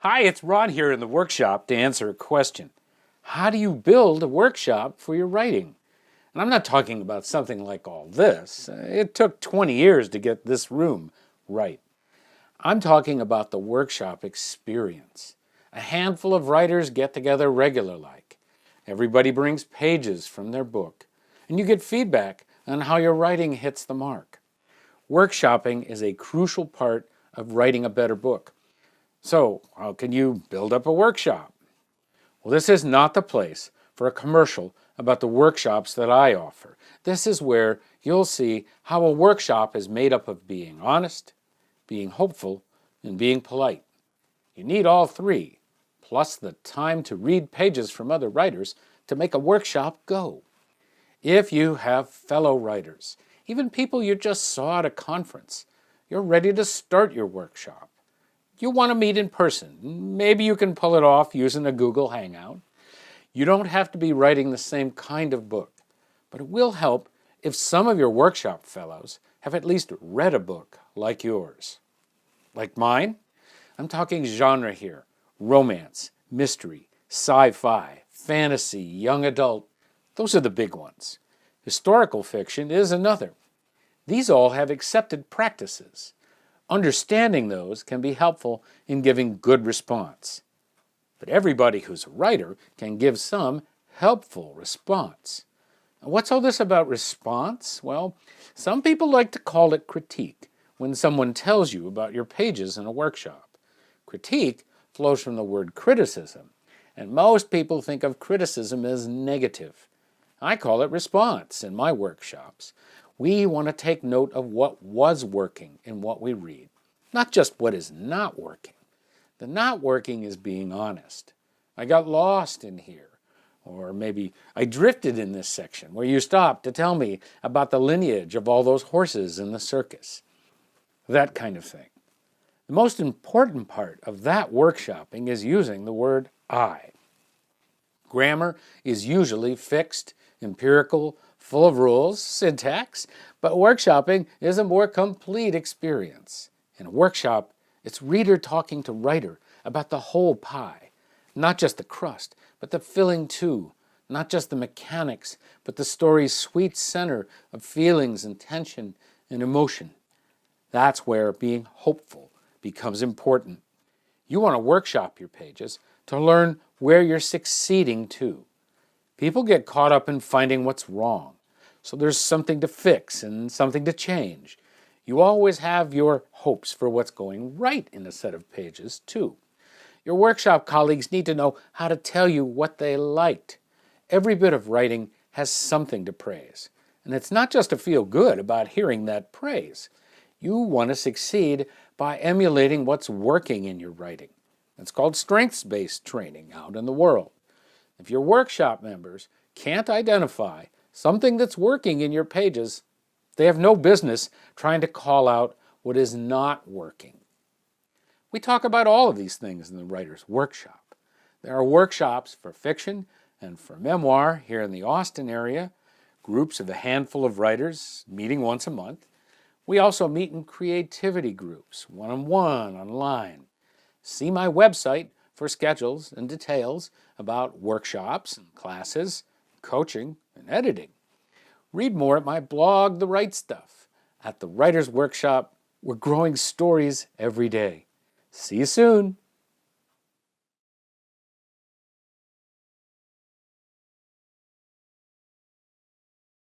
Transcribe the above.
Hi, it's Rod here in the workshop to answer a question. How do you build a workshop for your writing? And I'm not talking about something like all this. It took 20 years to get this room right. I'm talking about the workshop experience. A handful of writers get together regular like. Everybody brings pages from their book, and you get feedback on how your writing hits the mark. Workshopping is a crucial part of writing a better book. So, how can you build up a workshop? Well, this is not the place for a commercial about the workshops that I offer. This is where you'll see how a workshop is made up of being honest, being hopeful, and being polite. You need all three, plus the time to read pages from other writers to make a workshop go. If you have fellow writers, even people you just saw at a conference, you're ready to start your workshop. You want to meet in person. Maybe you can pull it off using a Google Hangout. You don't have to be writing the same kind of book, but it will help if some of your workshop fellows have at least read a book like yours. Like mine? I'm talking genre here. Romance, mystery, sci-fi, fantasy, young adult. Those are the big ones. Historical fiction is another. These all have accepted practices. Understanding those can be helpful in giving good response. But everybody who's a writer can give some helpful response. What's all this about response? Well, some people like to call it critique when someone tells you about your pages in a workshop. Critique flows from the word criticism, and most people think of criticism as negative. I call it response in my workshops. We want to take note of what was working in what we read, not just what is not working. The not working is being honest. I got lost in here. Or maybe I drifted in this section where you stopped to tell me about the lineage of all those horses in the circus. That kind of thing. The most important part of that workshopping is using the word I. Grammar is usually fixed, empirical, full of rules, syntax, but workshopping is a more complete experience. In a workshop, it's reader talking to writer about the whole pie, not just the crust, but the filling too, not just the mechanics, but the story's sweet center of feelings and tension and emotion. That's where being hopeful becomes important. You want to workshop your pages to learn where you're succeeding too. People get caught up in finding what's wrong, so there's something to fix and something to change. You always have your hopes for what's going right in a set of pages too. Your workshop colleagues need to know how to tell you what they liked. Every bit of writing has something to praise, and it's not just to feel good about hearing that praise. You want to succeed by emulating what's working in your writing. It's called strengths-based training out in the world. If your workshop members can't identify something that's working in your pages, they have no business trying to call out what is not working. We talk about all of these things in the Writer's Workshop. There are workshops for fiction and for memoir here in the Austin area, groups of a handful of writers meeting once a month. We also meet in creativity groups, one-on-one, online. See my website for schedules and details about workshops and classes, coaching, and editing. Read more at my blog, The Right Stuff. At the Writer's Workshop, we're growing stories every day. See you soon.